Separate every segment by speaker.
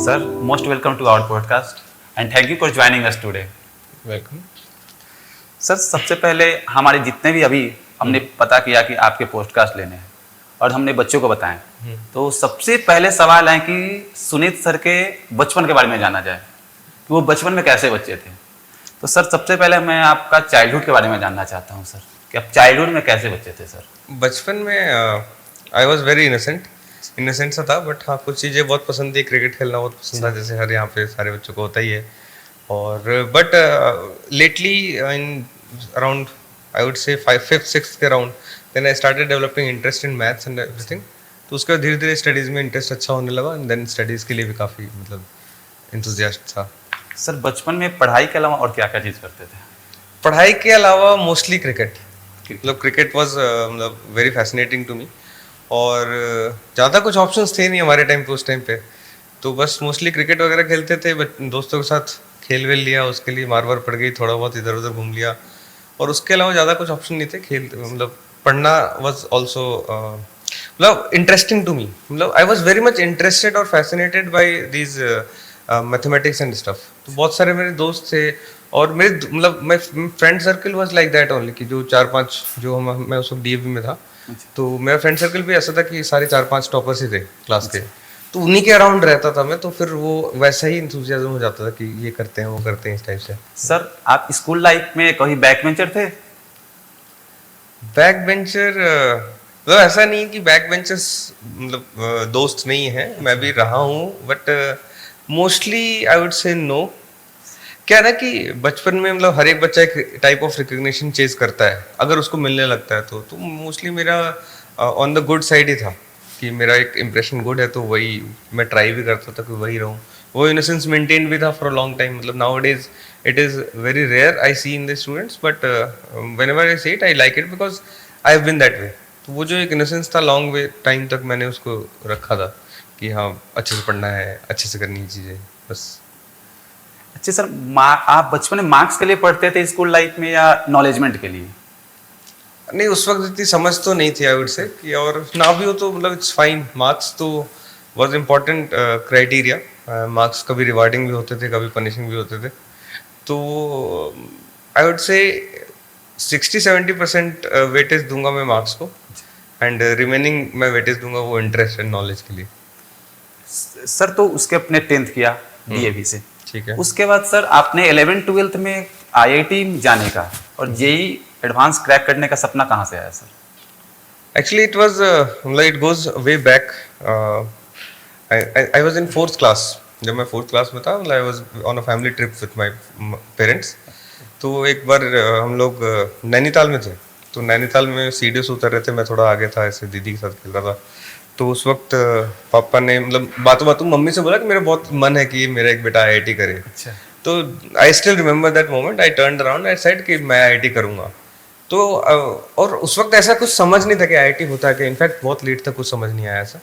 Speaker 1: Sir, most welcome to our podcast and thank you for joining us today.
Speaker 2: Welcome.
Speaker 1: Sir सबसे पहले हमारे जितने भी अभी हमने पता किया कि आपके पॉडकास्ट लेने हैं और हमने बच्चों को बताएं, तो सबसे पहले सवाल है कि सुनीत सर के बचपन के बारे में जाना जाए कि वो बचपन में कैसे बच्चे थे। तो सर सबसे पहले मैं आपका चाइल्डहुड के बारे में जानना चाहता हूँ सर कि आप चाइल्डहुड में कैसे बच्चे थे सर।
Speaker 2: बचपन में आई वॉज वेरी इनोसेंट सा था, बट हाँ कुछ चीज़ें बहुत पसंद थी। क्रिकेट खेलना बहुत पसंद था, जैसे हर यहाँ पे सारे बच्चों को होता ही है। और but lately in around I would say 5th 6th के around then I started developing interest in maths and everything. तो उसके बाद धीरे धीरे स्टडीज़ में इंटरेस्ट अच्छा होने लगा एंड देन स्टडीज़ के लिए भी काफ़ी मतलब इंथुजियास्ट था।
Speaker 1: सर बचपन में पढ़ाई के अलावा और क्या क्या चीज़ करते थे?
Speaker 2: पढ़ाई के अलावा मोस्टली क्रिकेट, मतलब क्रिकेट वॉज मतलब वेरी फैसिनेटिंग टू मी। और ज़्यादा कुछ ऑप्शंस थे नहीं हमारे टाइम पे, उस टाइम पे तो बस मोस्टली क्रिकेट वगैरह खेलते थे। बट दोस्तों के साथ खेल वेल लिया, उसके लिए मार वार पड़ गई, थोड़ा बहुत इधर उधर घूम लिया, और उसके अलावा ज़्यादा कुछ ऑप्शन नहीं थे। खेल मतलब पढ़ना वॉज ऑल्सो मतलब इंटरेस्टिंग टू मी। मतलब I was very much interested और fascinated by these mathematics and stuff. तो बहुत सारे मेरे दोस्त थे और मेरे मतलब my friend circle was like that only कि जो 4-5 जो मैं उस वक्त डीएवी में था, तो मेरा फ्रेंड सर्कल भी ऐसा था कि सारे 4-5 टॉपर्स ही थे क्लास के। तो उन्हीं के अराउंड रहता था मैं, तो फिर वो वैसा ही इंथुसियाज्म हो जाता था कि ये करते हैं वो करते हैं इस टाइप से।
Speaker 1: सर आप स्कूल लाइफ में कभी बैक बेंचर थे?
Speaker 2: बैक बेंचर मतलब ऐसा नहीं है कि बैक बेंचर्स मतलब दोस्त नहीं है, मैं भी रहा हूँ, but mostly I would say no. क्या है ना कि बचपन में मतलब हर एक बच्चा एक टाइप ऑफ रिकग्निशन चेज करता है अगर उसको मिलने लगता है, तो मोस्टली मेरा ऑन द गुड साइड ही था कि मेरा एक इम्प्रेशन गुड है, तो वही मैं ट्राई भी करता था कि वही रहूँ। वो इनोसेंस मेंटेन भी था फॉर अ लॉन्ग टाइम। मतलब now days it is very rare I see in the students, but whenever I see it I like it because I have been that way. तो वो जो एक innocence था long way time तक मैंने उसको रखा था कि हाँ अच्छे से पढ़ना है, अच्छे से करनी है चीज़ें, बस।
Speaker 1: अच्छा सर, आप बचपन में मार्क्स के लिए पढ़ते थे स्कूल लाइफ में या नॉलेजमेंट के लिए?
Speaker 2: नहीं, उस वक्त इतनी समझ तो नहीं थी आई वुड से कि, और ना भी हो तो मतलब इट्स फाइन। मार्क्स तो वॉज इम्पॉर्टेंट क्राइटेरिया। मार्क्स कभी रिवार्डिंग भी होते थे, कभी पनिशिंग भी होते थे। तो आई वुड से 60-70% वेटेज दूंगा मैं मार्क्स को, एंड रिमेनिंग मैं वेटेज दूंगा वो इंटरेस्ट एंड नॉलेज के लिए।
Speaker 1: सर तो उसके अपने 10th किया डीएवी से,
Speaker 2: ठीक है।
Speaker 1: उसके बाद सर आपने 11th-12th में आईआईटी जाने का और जेई एडवांस क्रैक करने का सपना कहाँ से आया sir?
Speaker 2: Actually, it was like it goes way back. I was in 4th class. जब मैं 4th class में था, I was on a family trip with my parents. तो एक बार हम लोग नैनीताल में थे। तो नैनीताल में सीढ़ियों से उतर रहे थे, मैं थोड़ा आगे था, ऐसे दीदी के साथ खेल रहा था। तो उस वक्त पापा ने मतलब बातों बातों मम्मी से बोला कि मेरा बहुत मन है कि मेरा एक बेटा आईआईटी करे।
Speaker 1: अच्छा।
Speaker 2: तो I still remember that moment. I turned around, I said कि मैं आईआईटी करूँगा। तो और उस वक्त ऐसा कुछ समझ नहीं था कि आईआईटी होता है कि, इनफैक्ट बहुत लेट तक कुछ समझ नहीं आया ऐसा।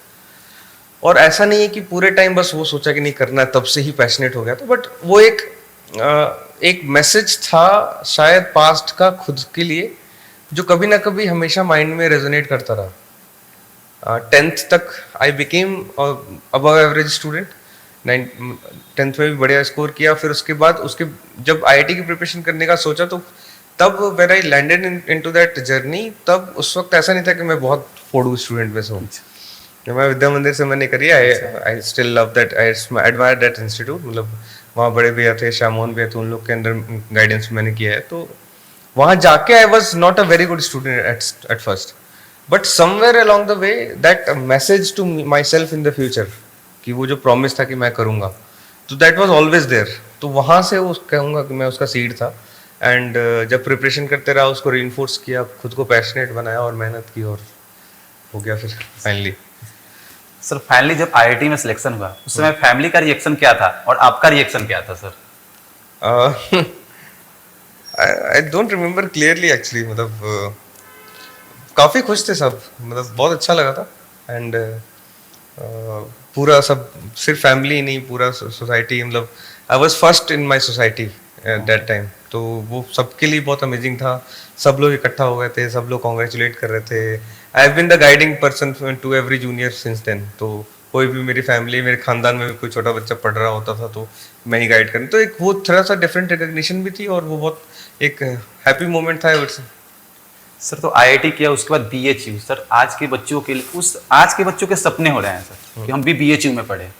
Speaker 2: और ऐसा नहीं है कि पूरे टाइम बस वो सोचा कि नहीं करना है तब से ही पैशनेट हो गया था, बट वो एक मैसेज था शायद पास्ट का खुद के लिए, जो कभी ना कभी हमेशा माइंड में रेजोनेट करता रहा। 10th तक I became above average student. 10th में भी बढ़िया स्कोर किया। फिर उसके बाद उसके जब आईआईटी की प्रिपरेशन करने का सोचा, तो तब when I landed into that journey, तब उस वक्त ऐसा नहीं था कि मैं बहुत फोड़ू स्टूडेंट में से हूँ। जब मैं विद्या मंदिर से मैंने करी, I still love that, I admire that institute. मतलब वहाँ बड़े भैया थे, श्यामोहन भैया थे, उन लोग के अंडर गाइडेंस मैंने किया है। तो वहाँ जाके I was not a very good student at first, but somewhere along the way that message to myself in the future कि वो जो प्रॉमिस था कि मैं करूँगा, तो दैट वॉज ऑलवेज देयर। तो वहाँ से वो कहूँगा कि मैं उसका सीड था। एंड जब प्रिपरेशन करते रहा, उसको रीइंफोर्स किया, खुद को पैशनेट बनाया और मेहनत की, और हो गया फिर फाइनली।
Speaker 1: सर फाइनली जब आईआईटी में सिलेक्शन हुआ उस समय फैमिली का रिएक्शन क्या था और आपका रिएक्शन क्या था sir?
Speaker 2: I don't remember clearly actually. मतलब काफ़ी खुश थे सब, मतलब बहुत अच्छा लगा था। एंड पूरा सब, सिर्फ फैमिली ही नहीं, पूरा सोसाइटी, मतलब I was first in my society at that time. तो वो सबके लिए बहुत अमेजिंग था। सब लोग इकट्ठा हो गए थे, सब लोग कॉन्ग्रेचुलेट कर रहे थे। I have been the guiding person to every junior since then. तो कोई भी मेरी फैमिली, मेरे खानदान में भी कोई छोटा बच्चा पढ़ रहा होता था तो मैं ही गाइड करने, तो एक वो थोड़ा सा डिफरेंट रिकग्निशन भी थी और वो बहुत एक हैप्पी मोमेंट था आई वुड से।
Speaker 1: सर तो आईआईटी किया, उसके बाद बीएचयू। सर आज के बच्चों के लिए, उस आज के बच्चों के सपने हो रहे हैं सर कि हम भी बीएचयू में पढ़े,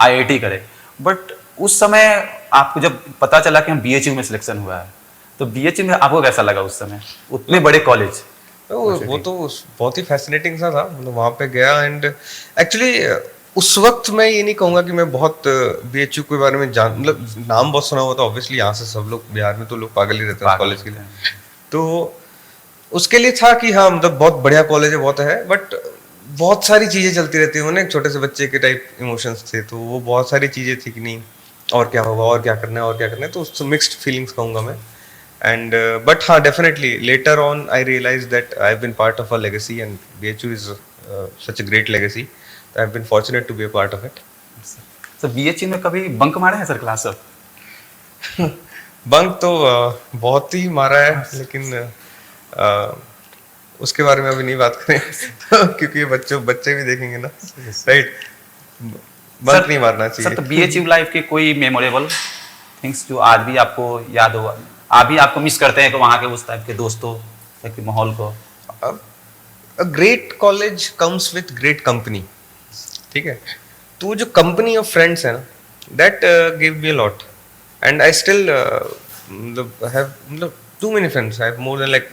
Speaker 1: आईआईटी करें। बट उस समय आपको जब पता चला कि हम बीएचयू में सिलेक्शन हुआ है, तो बीएचयू में आपको कैसा लगा उस समय, उतने बड़े कॉलेज?
Speaker 2: वो तो बहुत ही फैसिनेटिंग सा था, मतलब वहाँ पे गया एंड एक्चुअली उस वक्त मैं ये नहीं कहूँगा कि मैं बहुत बीएचयू के बारे में जान, मतलब नाम बहुत सुना हुआ था ऑब्वियसली, यहाँ से सब लोग बिहार में तो लोग पागल ही रहते हैं कॉलेज के लिए, तो उसके लिए था कि हाँ मतलब बहुत बढ़िया कॉलेज है, बहुत है, बट बहुत सारी चीज़ें चलती रहती है, एक छोटे से बच्चे के टाइप इमोशंस थे, तो वो बहुत सारी चीज़ें थी कि नहीं और क्या होगा और क्या करना है और क्या करना है, तो उससे मिक्स्ड फीलिंग्स कहूँगा मैं। And but हाँ, definitely later on I realized that I've been part of a legacy and BHU is such a great legacy. I've been fortunate to be a part of it.
Speaker 1: Sir BHU में कभी bunk मारे हैं sir class?
Speaker 2: Bunk तो बहुत ही मारा है, लेकिन उसके बारे में अभी नहीं बात करें क्योंकि बच्चे भी देखेंगे ना, राइट? बंक नहीं मारना चाहिए।
Speaker 1: सर तो बीएचयू लाइफ के कोई मेमोरेबल थिंग्स जो आज भी आपको याद हो, अभी आपको मिस करते हैं, तो वहाँ के उस टाइप के दोस्तों के माहौल को?
Speaker 2: A great college comes with great company, ठीक है? तो जो कंपनी ऑफ फ्रेंड्स है ना, that gave me a lot and I still have too many friends. I have more than like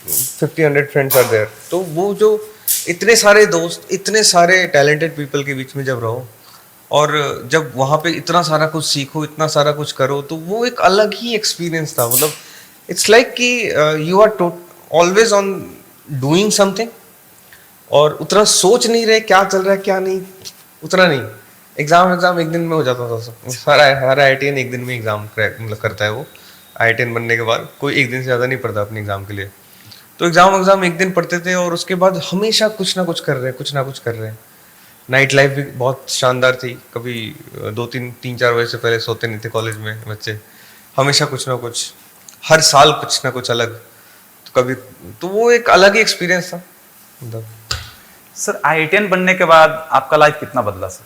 Speaker 2: 50-100 friends are there. तो वो जो इतने सारे दोस्त, इतने सारे टैलेंटेड पीपल के बीच में जब रहो और जब वहाँ पे इतना सारा कुछ सीखो, इतना सारा कुछ करो, तो वो एक अलग ही एक्सपीरियंस था। मतलब इट्स लाइक कि you are always on doing something और उतना सोच नहीं रहे क्या चल रहा है क्या नहीं, उतना नहीं। एग्जाम एक दिन में हो जाता था सब। हर IITian एक दिन में एग्जाम मतलब करता है। वो IITian बनने के बाद कोई एक दिन से ज़्यादा नहीं पढ़ता अपने एग्जाम के लिए। तो एग्जाम एक दिन पढ़ते थे और उसके बाद हमेशा कुछ ना कुछ कर रहे हैं। नाइट लाइफ भी बहुत शानदार थी। कभी 2-3-4 बजे से पहले सोते नहीं थे कॉलेज में बच्चे, हमेशा कुछ ना कुछ, हर साल कुछ ना कुछ अलग। तो कभी तो वो एक अलग ही एक्सपीरियंस था। मतलब
Speaker 1: सर IITian बनने के बाद आपका लाइफ कितना बदला सर?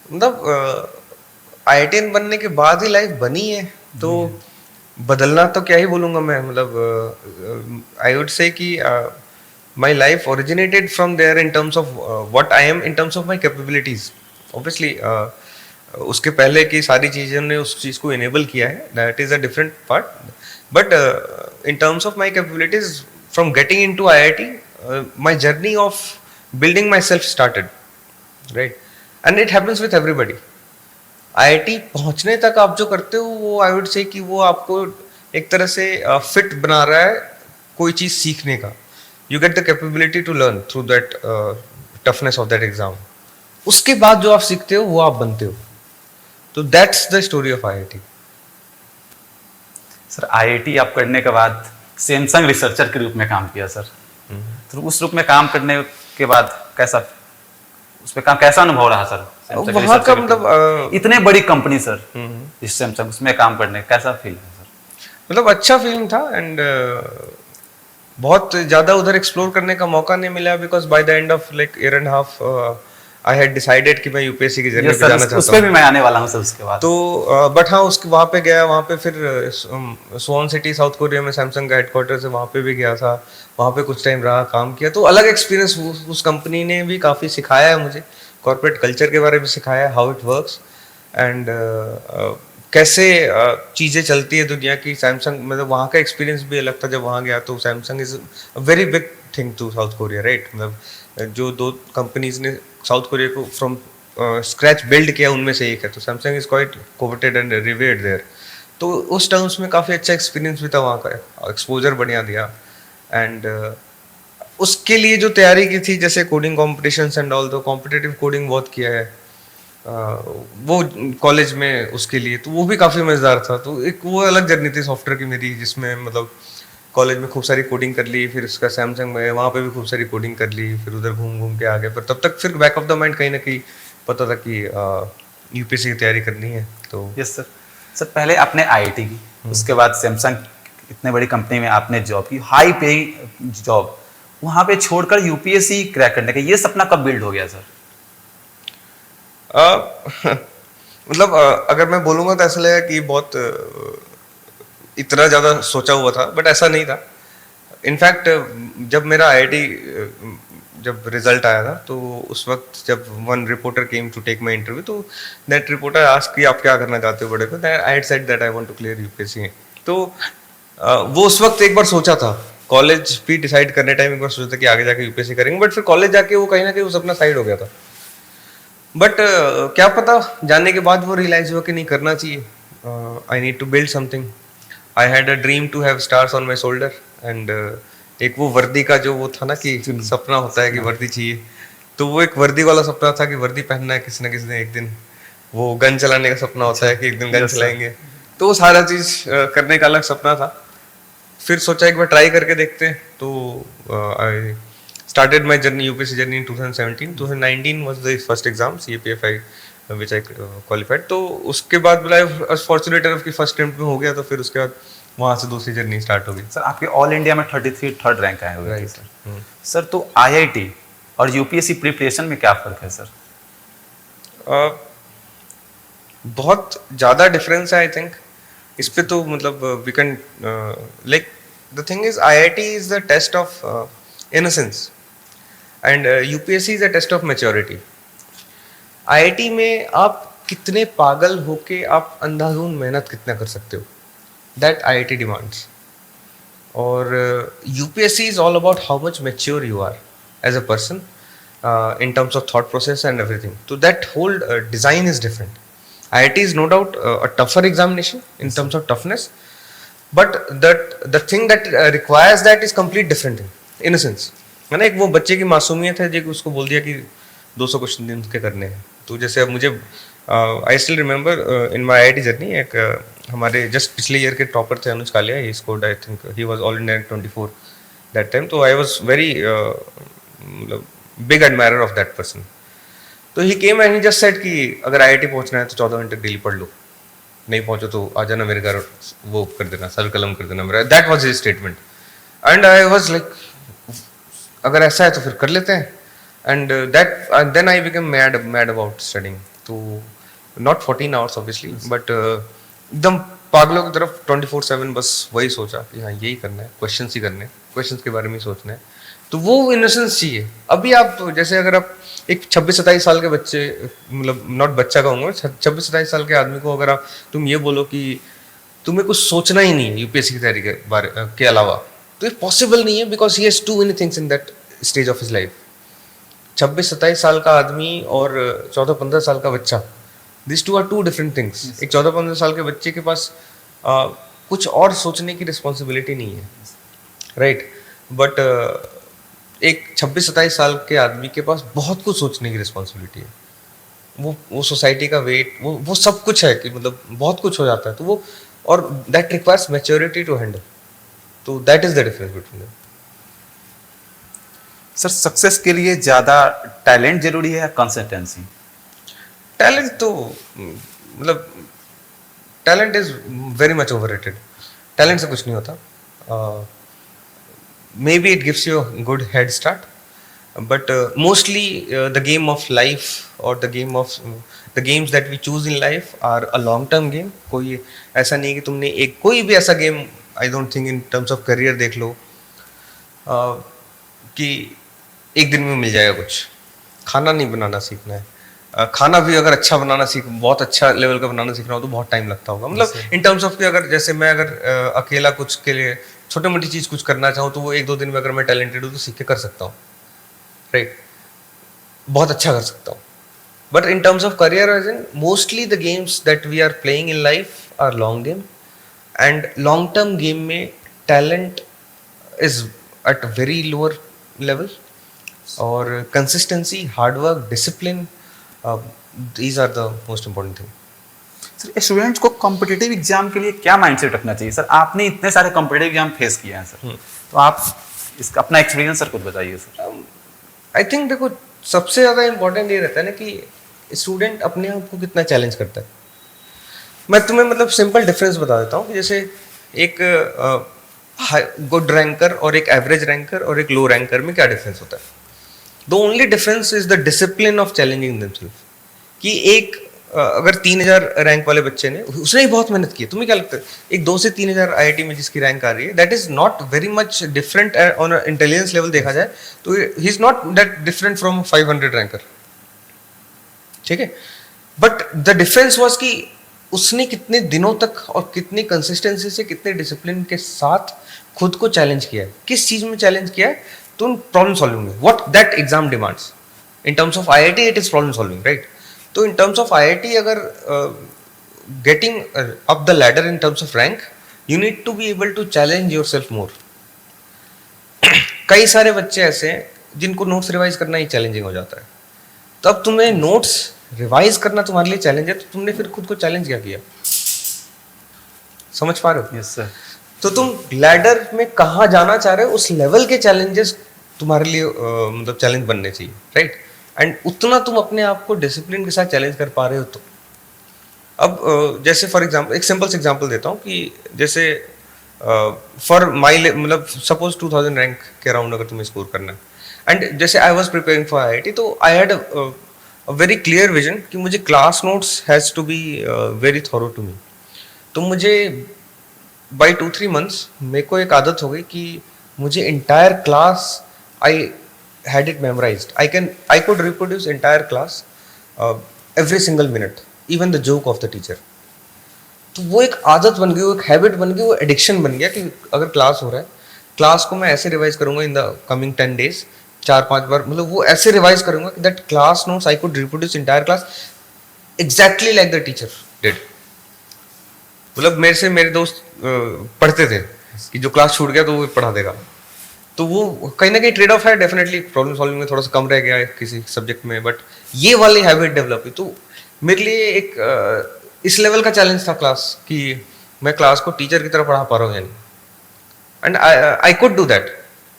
Speaker 2: मतलब IITian बनने के बाद ही लाइफ बनी है, तो बदलना तो क्या ही बोलूँगा मैं। मतलब आई वुड से कि my life originated from there in terms of what I am, in terms of my capabilities. Obviously, उसके पहले की सारी चीज़ों ने उस चीज़ को enable किया है, that is a different part. But in terms of my capabilities, from getting into IIT, my journey of building myself started, right? And it happens with everybody. IIT पहुँचने तक आप जो करते हो वो I would say कि वो आपको एक तरह से fit बना रहा है कोई चीज़ सीखने का। You get the capability to learn through that toughness of that exam. उसके बाद जो आप सीखते हो वो आप बनते हो। तो that's the story of IIT.
Speaker 1: Sir IIT आप करने के बाद सैमसंग रिसर्चर के रूप में काम किया सर। तो उस रूप में काम करने के बाद कैसा, उस पे काम कैसा अनुभव रहा सर?
Speaker 2: वहाँ का मतलब
Speaker 1: इतने बड़ी कंपनी सर, इस सैमसंग उसमें काम करने कैसा फील है सर?
Speaker 2: मतलब अच्छा फीलिंग था एंड बहुत ज़्यादा उधर एक्सप्लोर करने का मौका नहीं मिला because by the end of like 1.5 year I had decided कि मैं यूपीएससी की जर्नी पे जाना चाहता हूँ।
Speaker 1: उस पे भी मैं आने वाला हूँ सर उसके बाद।
Speaker 2: तो बट हाँ, उसके वहाँ पे गया, वहाँ पे फिर स्वॉन सिटी साउथ कोरिया में सैमसंग का हेडक्वार्टर्स है, वहाँ पे भी गया था, वहाँ पे कुछ टाइम रहा, काम किया। तो अलग एक्सपीरियंस, उस कंपनी ने भी काफ़ी सिखाया है मुझे, कॉर्पोरेट कल्चर के बारे में सिखाया, हाउ इट वर्क्स एंड कैसे चीज़ें चलती है दुनिया की। सैमसंग मतलब वहाँ का एक्सपीरियंस भी अलग था जब वहाँ गया। तो Samsung is a very big thing to South Korea, right? मतलब जो 2 कंपनीज ने साउथ कोरिया को फ्रॉम स्क्रैच बिल्ड किया उनमें से एक है। तो Samsung is quite coveted and revered there. तो उस टर्म्स में काफ़ी अच्छा एक्सपीरियंस भी था वहाँ का, एक्सपोजर बढ़िया दिया। एंड उसके लिए जो तैयारी की थी, जैसे कोडिंग कॉम्पिटिशन्स एंड ऑल, तो कॉम्पिटिटिव कोडिंग बहुत किया है वो कॉलेज में उसके लिए, तो वो भी काफ़ी मज़ेदार था। तो एक वो अलग जर्नी थी सॉफ्टवेयर की मेरी, जिसमें मतलब कॉलेज में खूब सारी कोडिंग कर ली, फिर उसका सैमसंग में वहाँ पे भी खूब सारी कोडिंग कर ली, फिर उधर घूम के आ गए। पर तब तक फिर बैक ऑफ द माइंड कहीं ना कहीं पता था कि यूपीएससी की तैयारी करनी है। तो
Speaker 1: यस सर। सर पहले आपने IIT की, उसके बाद सैमसंग इतने बड़ी कंपनी में आपने जॉब की, हाई पेइंग जॉब, वहां पे छोड़कर यूपीएससी क्रैक करने का ये सपना कब बिल्ड हो गया सर?
Speaker 2: मतलब अगर मैं बोलूँगा तो ऐसा लगेगा कि बहुत इतना ज़्यादा सोचा हुआ था, बट ऐसा नहीं था। इनफैक्ट जब मेरा आईआईटी जब रिजल्ट आया था तो उस वक्त जब one reporter came to take my interview, तो दैट रिपोर्टर आस्क्ड कि आप क्या करना चाहते हो बड़े पे। I had said that I want to clear UPSC. तो वो उस वक्त एक बार सोचा था, कॉलेज भी डिसाइड करने टाइम एक बार सोचा था कि आगे जाके यूपीएससी करेंगे, बट फिर कॉलेज जाके वो कहीं ना कहीं वो सपना साइड हो गया था। बट क्या पता, जाने के बाद वो रियलाइज हुआ कि नहीं, करना चाहिए। I need to build something. I had a dream to have stars on my shoulder, and एक वो वर्दी का जो वो था ना कि सपना होता है कि वर्दी चाहिए, तो वो एक वर्दी वाला सपना था कि वर्दी पहनना है किसी ना किसी ने एक दिन। वो गन चलाने का सपना होता है कि एक दिन गन चलाएंगे, तो वो सारा चीज करने का अलग सपना था। फिर सोचा एक बार ट्राई करके देखते हैं, तो आई started my journey, UPSC journey in 2017. 2019 was the first exam, CAPFI, which I qualified. तो उसके बाद I was fortunate enough कि first attempt में हो गया, तो फिर उसके बाद वहाँ से दूसरी जर्नी स्टार्ट हो गई।
Speaker 1: सर आपके ऑल इंडिया में 33 थर्ड रैंक आए हुए थे सर। सर तो आईआईटी और यूपीएससी प्रिपरेशन में क्या फर्क है सर?
Speaker 2: बहुत ज़्यादा डिफरेंस है आई थिंक। इस पे तो मतलब we can like the thing is IIT is the test of innocence and UPSC is a test of maturity. IIT में आप कितने पागल होके आप अंधाधुंध मेहनत कितना कर सकते हो, दैट आईआईटी डिमांड्स। और UPSC is all about how much mature you are as a person in terms of thought process and everything. So that whole design is different. IIT is no doubt a tougher examination in terms of toughness, but the thing that requires that is complete different thing. In a sense, है ना, एक वो बच्चे की मासूमियत है जो उसको बोल दिया कि 200 क्वेश्चन दिन के करने हैं। तो जैसे अब मुझे I still remember in my IIT journey, एक हमारे जस्ट पिछले ईयर के टॉपर थे Anuj Kalia, he scored I think he was all India 24 that time. तो I was very big admirer of that person. तो he came and he just said कि अगर IIT पहुंचना है तो 14 घंटे डेली पढ़ लो, नहीं पहुंचो तो आ जाना मेरे घर, वो कर देना, सर कलम कर देना मेरा। That was his statement and I was like अगर ऐसा है तो फिर कर लेते हैं। And that then I become mad about studying. तो नॉट 14 आवर्स ऑब्वियसली, बट एकदम पागलों की तरफ 24/7 बस वही सोचा कि हाँ यही करना है, क्वेश्चन ही करने हैं, क्वेश्चन के बारे में सोचना है। तो वो इनोसेंस चाहिए। अभी आप जैसे अगर आप एक 26-27 साल के बच्चे, मतलब नॉट बच्चा कहूँगा, 26-27 साल के आदमी को अगर आप तुम ये बोलो कि तुम्हें कुछ सोचना ही नहीं है यूपीएससी की तैयारी के बारे के अलावा, तो ये पॉसिबल नहीं है, because he has too many things in that stage of his life. 26-27 साल का आदमी और 14-15 साल का बच्चा, this two are two different things. एक 14-15 साल के बच्चे के पास कुछ और सोचने की रिस्पॉन्सिबिलिटी नहीं है, राइट, बट एक 26-27 साल के आदमी के पास बहुत कुछ सोचने की रिस्पॉन्सिबिलिटी है। वो सोसाइटी का वेट, वो सब कुछ है कि मतलब बहुत कुछ हो जाता है। तो वो, और that requires maturity to handle. तो that is the difference between them.
Speaker 1: Sir success के लिए ज़्यादा टैलेंट जरूरी है या कंसिस्टेंसी?
Speaker 2: टैलेंट तो मतलब talent is very much overrated. Talent से कुछ नहीं होता। Maybe it gives you a good head start, but mostly the game of life or the games that we choose in life are a long term game. कोई ऐसा नहीं कि तुमने एक कोई भी ऐसा game, I don't think in terms of career देख लो कि एक दिन में मिल जाएगा कुछ। खाना नहीं बनाना सीखना है। खाना भी अगर अच्छा बनाना बहुत अच्छा लेवल का बनाना सीखना हो तो बहुत टाइम लगता होगा। मतलब इन टर्म्स ऑफ कि अगर जैसे मैं अगर अकेला कुछ के लिए छोटी मोटी चीज़ कुछ करना चाहूँ तो वो 1-2 दिन में अगर मैं टैलेंटेड हूँ तो सीख के कर सकता हूँ, राइट, बहुत अच्छा कर सकता हूँ। But in terms of career as in mostly the games that we are playing in life are long game, and long term game में talent is at very lower level, और consistency, hard work, discipline, these are the most important thing.
Speaker 1: Sir students को competitive exam के लिए क्या mindset रखना चाहिए? Sir आपने इतने सारे कॉम्पिटिटिव एग्जाम फेस किए हैं सर, तो आप इसका अपना एक्सपीरियंस सर कुछ बताइए सर।
Speaker 2: आई थिंक देखो सबसे ज़्यादा इम्पोर्टेंट ये रहता है ना कि स्टूडेंट अपने आप को कितना चैलेंज करता है। मैं तुम्हें मतलब सिंपल डिफरेंस बता देता हूँ कि जैसे एक गुड रैंकर और एक एवरेज रैंकर और एक लो रैंकर में क्या डिफरेंस होता है? The only difference is the discipline of challenging themselves. कि एक अगर 3000 रैंक वाले बच्चे ने, उसने ही बहुत मेहनत की है, तुम्हें क्या लगता है एक 2 से 3000 आईआईटी में जिसकी रैंक आ रही है, that is not very much different on intelligence level देखा जाए तो he is not that different from 500 ranker, ठीक है। बट द डिफरेंस वाज कि उसने कितने दिनों तक और कितनी कंसिस्टेंसी से, कितने डिसिप्लिन के साथ खुद को चैलेंज किया है। किस चीज में चैलेंज किया है? तो प्रॉब्लम सॉल्विंग में, what that exam demands. In terms of IIT it is problem solving, right. तो इन टर्म्स ऑफ आईआईटी अगर getting up the ladder in terms of rank, you need to be able to challenge yourself more. कई सारे बच्चे ऐसे हैं जिनको notes revise करना ही challenging हो जाता है। तो अब तुम्हें नोट्स रिवाइज करना तुम्हारे लिए चैलेंज है, तो तुमने फिर खुद को चैलेंज क्या किया? समझ पा रहे हो?
Speaker 1: Yes sir.
Speaker 2: तो तुम लैडर में कहाँ जाना चाह रहे हो, उस लेवल के चैलेंजेस तुम्हारे लिए मतलब चैलेंज बनने चाहिए, राइट। एंड उतना तुम अपने आप को डिसिप्लिन के साथ चैलेंज कर पा रहे हो। तो अब जैसे फॉर एग्जांपल एक सिंपल से एग्जांपल देता हूँ कि जैसे फॉर माई मतलब सपोज 2000 रैंक के अराउंड अगर तुम्हें स्कोर करना है, एंड जैसे I was preparing for IIT, तो I had a very clear vision कि मुझे class notes has to be very thorough to me. तो मुझे बाय 2-3 मंथ्स मेरे को एक आदत हो गई कि मुझे entire class I had it memorized. I could reproduce entire class every single minute, even the joke of the teacher. तो वो एक आदत बन गई, वो एक हैबिट बन गई, वो एडिक्शन बन गया कि अगर क्लास हो रहा है, क्लास को मैं ऐसे रिवाइज करूंगा इन द कमिंग 10 days, 4-5 बार, मतलब वो ऐसे रिवाइज करूंगा कि that class notes I could reproduce entire class exactly like the teacher did. मतलब मेरे से मेरे दोस्त पढ़ते थे कि जो क्लास छूट गया तो वो पढ़ा देगा। तो वो कहीं ना कहीं ट्रेड ऑफ है, डेफिनेटली प्रॉब्लम सॉल्विंग में थोड़ा सा कम रह गया है किसी सब्जेक्ट में, बट ये वाली हैबिट डेवलप हुई। तो मेरे लिए एक इस लेवल का चैलेंज था क्लास, कि मैं क्लास को टीचर की तरह पढ़ा पा रहा हूँ या नहीं। And I could do that.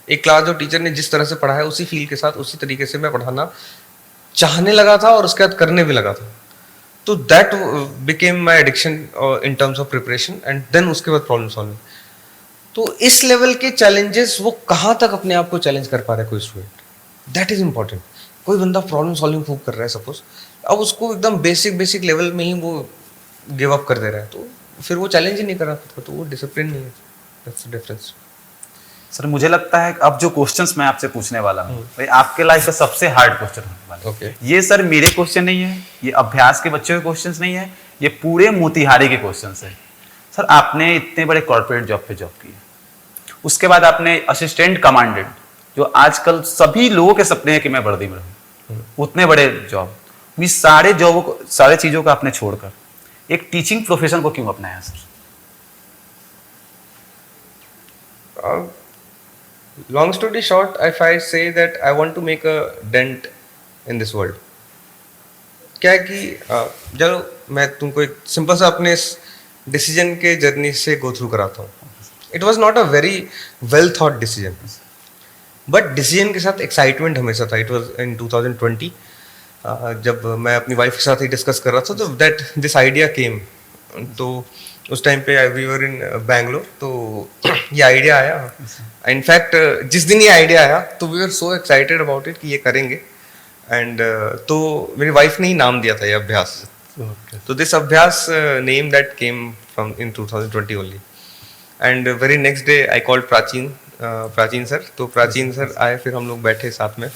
Speaker 2: एक क्लास जो टीचर ने जिस तरह से पढ़ाया उसी फील के साथ उसी तरीके से मैं पढ़ाना चाहने लगा था और उसके बाद करने भी लगा था। तो that became my addiction in terms of preparation, and then उसके बाद प्रॉब्लम सॉल्विंग। तो इस लेवल के चैलेंजेस वो कहाँ तक अपने आप को चैलेंज कर पा रहा है कोई स्टूडेंट, दैट इज इंपॉर्टेंट। कोई बंदा प्रॉब्लम सॉल्विंग खूब कर रहा है सपोज, अब उसको एकदम बेसिक लेवल में ही वो गिव अप कर दे रहा है, तो फिर वो चैलेंज ही नहीं कर रहा खुद को, तो वो डिसिप्लिन नहीं है। That's the difference.
Speaker 1: सर मुझे लगता है अब जो क्वेश्चंस मैं आपसे पूछने वाला हूँ भाई आपके लाइफ का सबसे हार्ड क्वेश्चन होने वाला है।
Speaker 2: Okay.
Speaker 1: ये सर मेरे क्वेश्चन नहीं है, ये अभ्यास के बच्चों के क्वेश्चंस नहीं है, ये पूरे मोतिहारी के क्वेश्चंस है। सर आपने इतने बड़े कॉर्पोरेट जॉब पे जॉब की, उसके बाद आपने असिस्टेंट कमांडेंट, जो आजकल सभी लोगों के सपने हैं कि मैं वर्दी में रहूं, उतने बड़े जॉब, ये सारे जॉबों को, सारे चीजों को आपने छोड़कर एक टीचिंग प्रोफेशन को क्यों अपनाया sir?
Speaker 2: Long story short, if I say that I want to make a dent in this world, क्या है कि चलो मैं तुमको एक सिंपल सा अपने इस डिसीजन के जर्नी से गो थ्रू कराता हूँ। It was not a very well thought decision, but decision के साथ एक्साइटमेंट हमेशा था। इट वॉज इन 2020 जब मैं अपनी वाइफ के साथ ही डिस्कस कर रहा था, तो दैट दिस आइडिया केम। तो उस टाइम पे वी वर इन बैंगलोर, तो ये आइडिया आया। इनफैक्ट जिस दिन ये आइडिया आया तो we were so excited about it कि ये करेंगे, एंड तो मेरी वाइफ ने ही नाम दिया था ये अभ्यास। तो दिस अभ्यास name that came from in 2020 only, and very next day I called प्राचीन सर। तो प्राचीन सर आए, फिर हम लोग बैठे साथ में,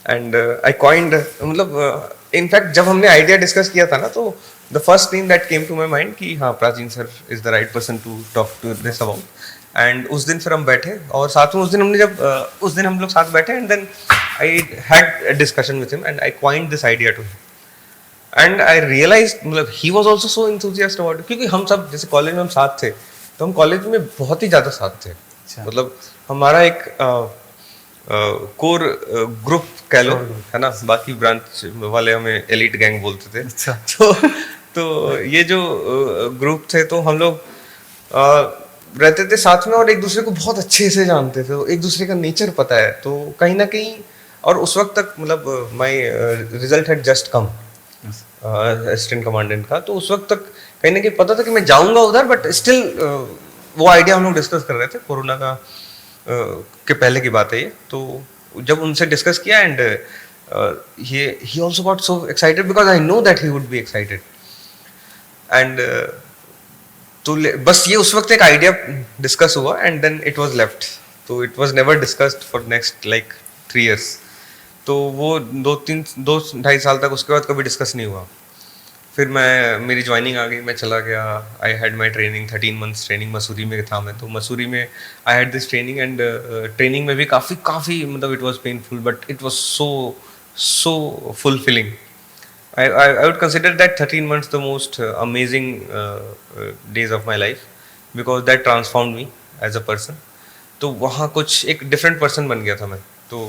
Speaker 2: एंड आई कॉइंड, मतलब इनफैक्ट जब हमने आइडिया डिस्कस किया था ना, तो the first thing that came to my mind कि हाँ Prachin sir is the right person to talk to this about. And उस दिन फिर हम बैठे, और साथ में उस दिन हमने जब उस दिन हम लोग साथ बैठे, and then I had a discussion with him, and I coined this idea to him, and I realise, मतलब he was also so enthusiast about it. क्योंकि हम सब जैसे कॉलेज में हम साथ थे, तो हम कॉलेज में बहुत ही ज़्यादा साथ थे। मतलब हमारा एक कोर ग्रुप कह लो, है ना, बाकी ब्रांच वाले हमें एलिट गैंग बोलते थे। अच्छा। तो ये जो ग्रुप थे, तो हम लोग रहते थे साथ में और एक दूसरे को बहुत अच्छे से जानते थे, तो एक दूसरे का नेचर पता है। तो कहीं ना कहीं, और उस वक्त तक मतलब my result had just come assistant commandant का, तो उस वक्त तक कहीं ना कहीं पता था कि मैं जाऊंगा उधर, बट स्टिल वो आइडिया हम लोग डिस्कस कर रहे थे, कोरोना का के पहले की बात है ये। तो जब उनसे डिस्कस किया and he also got so excited because I know that he would be excited and तो बस ये उस वक्त एक आइडिया डिस्कस हुआ and then it was left, तो it was never discussed for next like 3 years। तो वो 2-2.5 साल तक उसके बाद कभी डिस्कस नहीं हुआ। फिर मेरी ज्वाइनिंग आ गई, मैं चला गया, I had my training, 13 months training Mussoorie में था मैं। तो मसूरी में I had this training and training में भी काफ़ी मतलब it was painful but it was so fulfilling. I would consider that 13 months the most amazing days of my life because that transformed me as a person. तो वहाँ कुछ एक different person बन गया था मैं। तो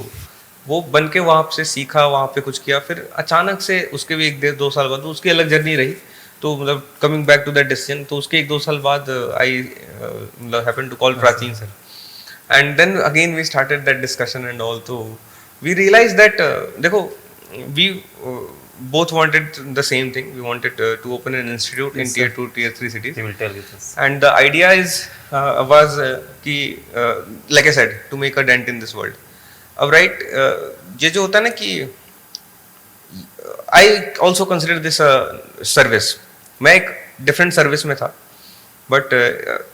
Speaker 2: वो बन के वहाँ से सीखा, वहाँ पे कुछ किया, फिर अचानक से उसके भी 1-2 साल बाद उसकी अलग जर्नी रही। तो मतलब coming back to that decision, तो उसके 1-2 साल बाद I happened to call Prachin sir and then again we started that discussion and all. तो we realized that देखो we both wanted the same thing. We wanted to open an institute in tier 2 tier 3 cities.
Speaker 1: He will tell you this.
Speaker 2: And the idea is was कि like I said to make a dent in this world. अब right ये जो होता है ना कि I also consider this a service. मैं एक different service में था बट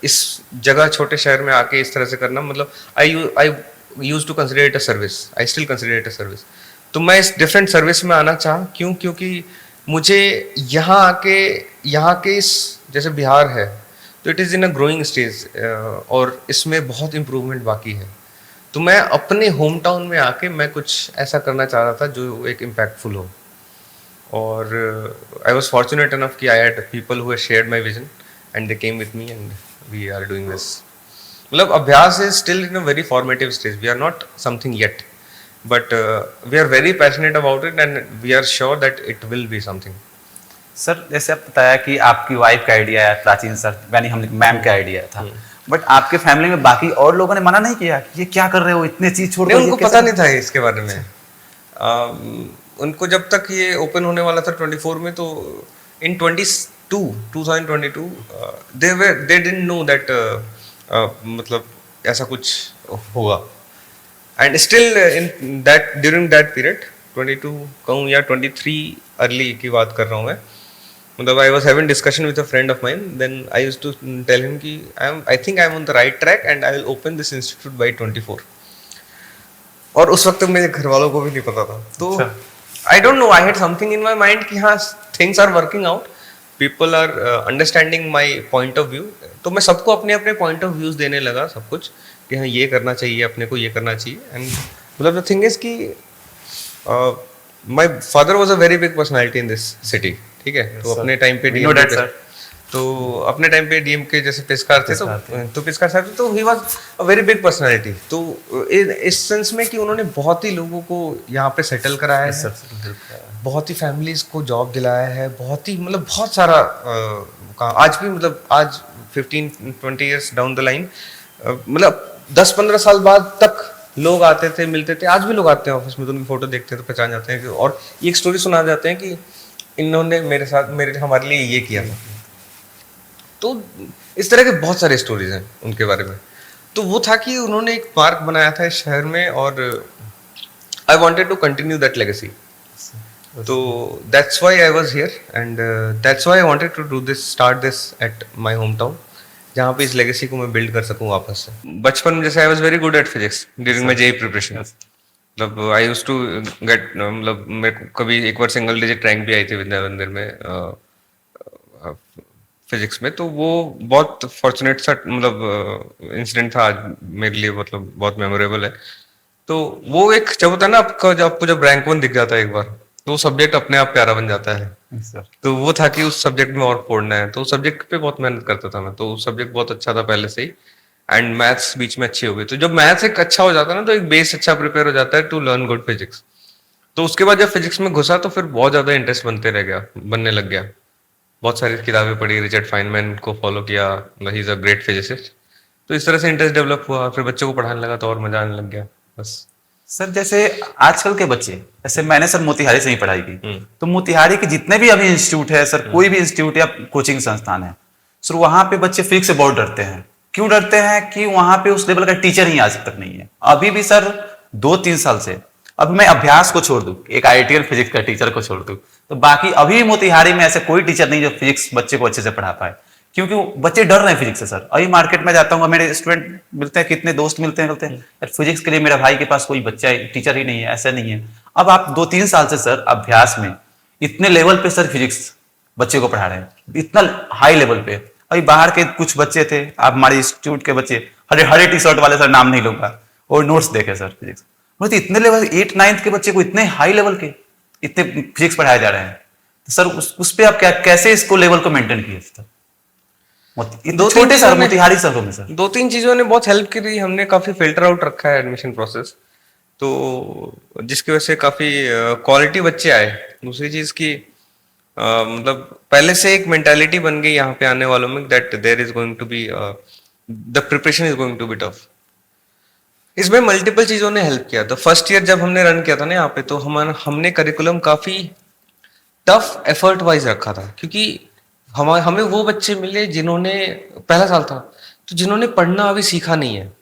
Speaker 2: इस जगह छोटे शहर में आके इस तरह से करना मतलब I used to consider it a service. I still consider it a service. तो मैं इस डिफरेंट सर्विस में आना चाहा क्यों? क्योंकि मुझे यहाँ के इस जैसे बिहार है तो it is in a growing stage और इसमें बहुत इम्प्रूवमेंट बाकी है। तो मैं अपने होम टाउन में आके मैं कुछ ऐसा करना चाह रहा था जो एक इम्पैक्टफुल हो। और आई वॉज फॉर्चुनेट इनफ कि I had people who had shared my vision and they came with me and we are doing this. मतलब Abhyas is still in a very formative stage. We are not something yet, but we are very passionate about it and we are sure that it will be something.
Speaker 1: Sir जैसे आप बताया कि आपकी wife का idea है, प्राचीन sir यानी हम मैम का आइडिया था, बट आपके फैमिली में बाकी और लोगों ने मना नहीं किया कि ये क्या कर रहे हो, इतने चीज छोड़
Speaker 2: नहीं, उनको पता नहीं था इसके बारे में। उनको जब तक ये ओपन होने वाला था 24 में, तो इन 2022 they didn't know that मतलब ऐसा कुछ होगा। And still in that during that period 22 कहूँ या 23 अर्ली की बात कर रहा हूँ मैं, मतलब I was having discussion with a friend of mine, then I used to tell him कि I think I am on the right track and I will open this institute by 24। और उस वक्त मेरे घर वालों को भी नहीं पता था। तो I don't know, I had something in my mind कि हाँ things are working out, people are understanding my point of view. तो मैं सबको अपने अपने पॉइंट ऑफ व्यूज देने लगा सब कुछ कि हाँ ये करना चाहिए, अपने को ये करना चाहिए। एंड मतलब द थिंग इज कि my father was a very big personality in this city, ठीक है। तो अपने टाइम पे अपने टाइम पे डीएमके जैसे पेशकार थे तो पेशकार साहब थे, तो he was a very big personality. तो इस सेंस में कि उन्होंने बहुत ही लोगों को यहाँ पे सेटल कराया है, बहुत ही फैमिलीज को जॉब दिलाया है, बहुत ही मतलब बहुत सारा आज भी मतलब आज 15-20 years डाउन द लाइन मतलब 10-15 साल बाद तक लोग आते थे, मिलते थे। आज भी लोग आते हैं ऑफिस में तो उनकी फोटो देखते हैं तो पहचान जाते हैं और ये एक स्टोरी सुना जाते हैं कि इन्होंने हमारे लिए ये किया था। तो इस तरह के बहुत सारे स्टोरीज हैं उनके बारे में। तो वो था कि उन्होंने एक पार्क बनाया था इस शहर में और I wanted to continue that legacy. तो that's why I was here and that's why I wanted to do this, start this at my home town, जहाँ पे इस लेगेसी को मैं बिल्ड कर सकूँ वापस से। बचपन में जैसे I was very good at physics during my JEE preparation, मतलब आई यूज्ड टू गेट मतलब मेरे को कभी एक बार सिंगल डिजिट रैंक भी आई थी विद्या मंदिर में फिजिक्स में। तो वो बहुत फॉर्चुनेट सा मतलब इंसिडेंट था आज मेरे लिए, मतलब बहुत मेमोरेबल है। तो वो एक जब होता है ना आपको जब रैंक 1 दिख जाता है एक बार, तो सब्जेक्ट अपने आप प्यारा बन जाता है। तो वो था कि उस सब्जेक्ट में और पढ़ना है, तो उस सब्जेक्ट पे बहुत मेहनत करता था मैं। तो सब्जेक्ट बहुत अच्छा था पहले से ही एंड मैथ्स बीच में अच्छी हो गई। तो जब मैथ्स एक अच्छा हो जाता है ना तो एक बेस अच्छा प्रिपेयर हो जाता है टू लर्न गुड फिजिक्स। तो उसके बाद जब फिजिक्स में घुसा तो फिर बहुत ज्यादा इंटरेस्ट बनने लग गया। बहुत सारी किताबें पढ़ी, रिचर्ड फाइनमैन को फॉलो किया, he is a great physicist. तो इस तरह से इंटरेस्ट डेवलप हुआ, फिर बच्चों को पढ़ाने लगा तो और मजा आने लग गया बस।
Speaker 1: सर जैसे आजकल के बच्चे, जैसे मैंने सर मोतिहारी से ही पढ़ाई की, तो मोतिहारी के जितने भी अभी इंस्टीट्यूट है सर, कोई भी इंस्टीट्यूट या कोचिंग संस्थान है सर, वहां पे बच्चे फिजिक्स से बहुत डरते हैं। क्यों डरते हैं कि वहां पे उस लेवल का टीचर ही आज तक नहीं है। अभी भी सर 2-3 साल से, अब मैं अभ्यास को छोड़ दूं, एक आईटीएल फिजिक्स का टीचर को छोड़ दूं, तो बाकी अभी भी मोतिहारी में ऐसे कोई टीचर नहीं जो फिजिक्स बच्चे को अच्छे से पढ़ा पाए, क्योंकि वो बच्चे डर रहे हैं फिजिक्स से। सर अभी मार्केट में जाता हूँ, मेरे स्टूडेंट मिलते हैं, कितने दोस्त मिलते हैं यार फिजिक्स के लिए मेरा भाई के पास कोई बच्चा टीचर ही नहीं है, ऐसा नहीं है। अब आप 2-3 साल से सर अभ्यास में इतने लेवल पे सर फिजिक्स बच्चे को पढ़ा रहे हैं, इतना हाई लेवल पे। अभी बाहर के कुछ बच्चे थे, आप हमारे इंस्टीट्यूट के बच्चे, हरे हरे टी शर्ट वाले, सर नाम नहीं लूंगा, और नोट्स देखे सर फिजिक्स, मतलब इतने लेवल 8-9 के बच्चे को इतने हाई लेवल के इतने फिजिक्स पढ़ाए जा रहे हैं। तो सर उस पे आप कैसे इसको लेवल को मेंटेन किए सर? छोटे सर मोतिहारी शहरों में सर
Speaker 2: 2-3 चीजों ने बहुत हेल्प करी। हमने काफी फिल्टर आउट रखा है एडमिशन प्रोसेस, तो जिसकी वजह से काफी क्वालिटी बच्चे आए। दूसरी चीज की मतलब पहले से एक मेंटालिटी बन गई यहाँ पे आने वालों में that there is going to be the preparation is going to be tough. इसमें मल्टीपल चीजों ने हेल्प किया। तो फर्स्ट ईयर जब हमने रन किया था ना यहाँ पे, तो हमने करिकुलम काफी टफ एफर्ट वाइज रखा था, क्योंकि हमें वो बच्चे मिले जिन्होंने, पहला साल था तो जिन्होंने पढ़ना अभी सीखा नहीं है,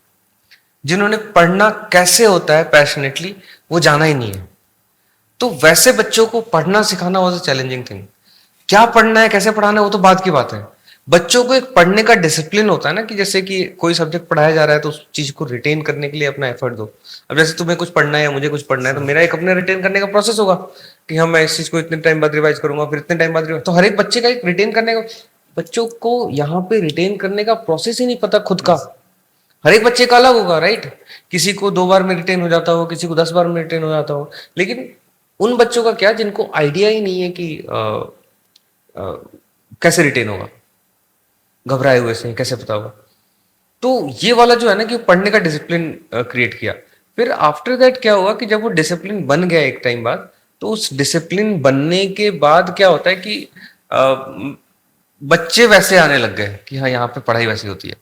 Speaker 2: जिन्होंने पढ़ना कैसे होता है पैशनेटली वो जाना ही नहीं है। तो वैसे बच्चों को पढ़ना सिखाना वॉज अ चैलेंजिंग थिंग। क्या पढ़ना है, कैसे पढ़ाना है, वो तो बात की बात है। बच्चों को एक पढ़ने का डिसिप्लिन होता है ना, कि जैसे कि कोई सब्जेक्ट पढ़ाया जा रहा है तो उस चीज को रिटेन करने के लिए अपना एफर्ट दो। अब जैसे तुम्हें कुछ पढ़ना है या मुझे कुछ पढ़ना है, तो मेरा एक अपने रिटेन करने का प्रोसेस होगा कि हाँ मैं इस चीज को इतने टाइम बाद रिवाइज करूंगा, फिर इतने टाइम बाद रिवाइज। तो हर एक बच्चे का एक रिटेन करने का, बच्चों को यहाँ पे रिटेन करने का प्रोसेस ही नहीं पता खुद का। हर एक बच्चे का अलग होगा, राइट। किसी को 2 बार में रिटेन हो जाता हो, किसी को 10 बार में रिटेन हो जाता हो। लेकिन उन बच्चों का क्या, जिनको आइडिया ही नहीं है कि कैसे रिटेन होगा, घबराए हुए से कैसे पता होगा। तो ये वाला जो है ना कि पढ़ने का डिसिप्लिन क्रिएट किया। फिर आफ्टर दैट क्या हुआ कि जब वो डिसिप्लिन बन गया एक टाइम बाद, तो उस डिसिप्लिन बनने के बाद क्या होता है कि बच्चे वैसे आने लग गए कि हाँ यहाँ पे पढ़ाई वैसी होती है,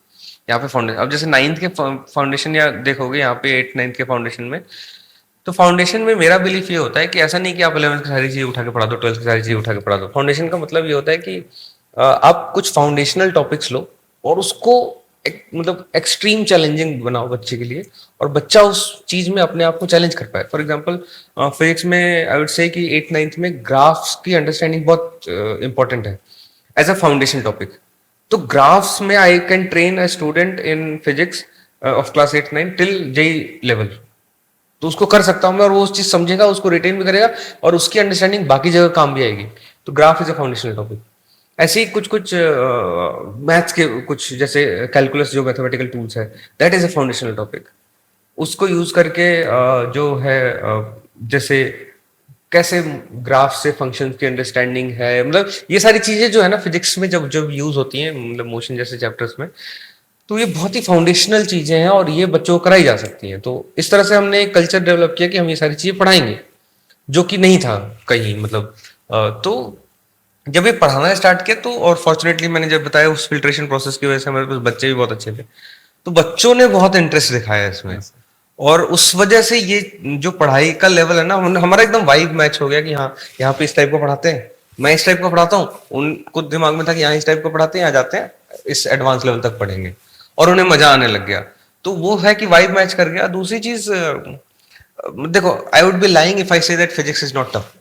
Speaker 2: यहाँ पे फाउंडेशन। अब जैसे 9th के फाउंडेशन या देखोगे यहाँ पे 8-9 के फाउंडेशन में, तो फाउंडेशन में मेरा बिलीफ ये होता है कि ऐसा नहीं कि आप 11th की सारी चीजें उठा के पढ़ा दो, 12th की सारी चीजें उठा के पढ़ा दो। फाउंडेशन का मतलब ये होता है कि आप कुछ फाउंडेशनल टॉपिक्स लो और उसको मतलब एक्सट्रीम चैलेंजिंग बनाओ बच्चे के लिए, और बच्चा उस चीज में अपने आप को चैलेंज कर पाए। फॉर एग्जांपल फिजिक्स में आई वुड से कि 8-9th में ग्राफ्स की अंडरस्टैंडिंग बहुत इंपॉर्टेंट है एज अ फाउंडेशन टॉपिक। तो ग्राफ्स में I can train a student in physics of class 8-9 till JEE level, तो उसको कर सकता हूं मैं, और वो उस चीज समझेगा, उसको रिटेन भी करेगा, और उसकी अंडरस्टैंडिंग बाकी जगह काम भी आएगी। तो graph is a foundational topic. ऐसे ही कुछ मैथ्स के कुछ जैसे कैलकुलस जो मैथमेटिकल टूल्स है, that is a foundational topic. उसको यूज करके जो है जैसे कैसे ग्राफ से फंक्शंस की अंडरस्टैंडिंग है, मतलब ये सारी चीजें जो है ना फिजिक्स में जब जब यूज होती हैं, मतलब मोशन जैसे चैप्टर्स में, तो ये बहुत ही फाउंडेशनल चीजें हैं और ये बच्चों को कराई जा सकती हैं। तो इस तरह से हमने एक कल्चर डेवलप किया कि हम ये सारी चीजें पढ़ाएंगे, जो कि नहीं था कहीं, मतलब तो जब ये पढ़ाना स्टार्ट किया तो, और फॉर्चुनेटली मैंने जब बताया उस फिल्ट्रेशन प्रोसेस की वजह से हमारे पास बच्चे भी बहुत अच्छे थे, तो बच्चों ने बहुत इंटरेस्ट दिखाया इसमें, और उस वजह से ये जो पढ़ाई का लेवल है ना, हमारा एकदम वाइब मैच हो गया कि हाँ यहाँ पे इस टाइप को पढ़ाते हैं, मैं इस टाइप का पढ़ाता हूँ। उनको दिमाग में था कि यहाँ इस टाइप को पढ़ाते हैं, यहाँ जाते हैं इस एडवांस लेवल तक पढ़ेंगे, और उन्हें मजा आने लग गया। तो वो है कि वाइब मैच कर गया। दूसरी चीज देखो, I would be lying if I say that physics is not tough.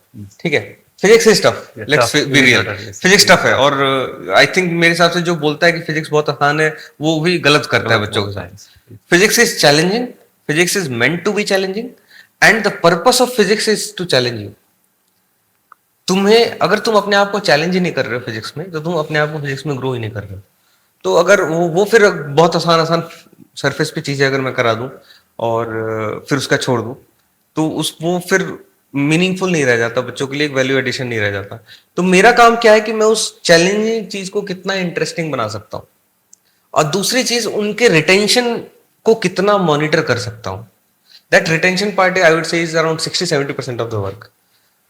Speaker 2: ठीक है, physics is tough, let's be real, physics tough है। और आई थिंक मेरे हिसाब से जो बोलता है कि फिजिक्स बहुत आसान है, वो भी गलत करता है बच्चों के साथ। Physics is challenging, physics is meant to be challenging, and the purpose of physics is to challenge you. तुम्हें, अगर तुम अपने आप को चैलेंज ही नहीं कर रहे हो फिजिक्स में, तो तुम अपने आप को फिजिक्स में ग्रो ही नहीं कर रहे हो। तो अगर वो फिर बहुत आसान आसान सरफेस पे चीजें अगर मैं करा दूं और फिर उसका छोड़ दूं, तो वो फिर मीनिंगफुल नहीं रह जाता बच्चों के लिए, एक वैल्यू एडिशन नहीं रह जाता। तो मेरा काम क्या है कि मैं उस चैलेंजिंग चीज को कितना इंटरेस्टिंग बना सकता हूं, और दूसरी चीज उनके रिटेंशन को कितना मॉनिटर कर सकता हूं। That retention part I would से is around 60-70% of the work.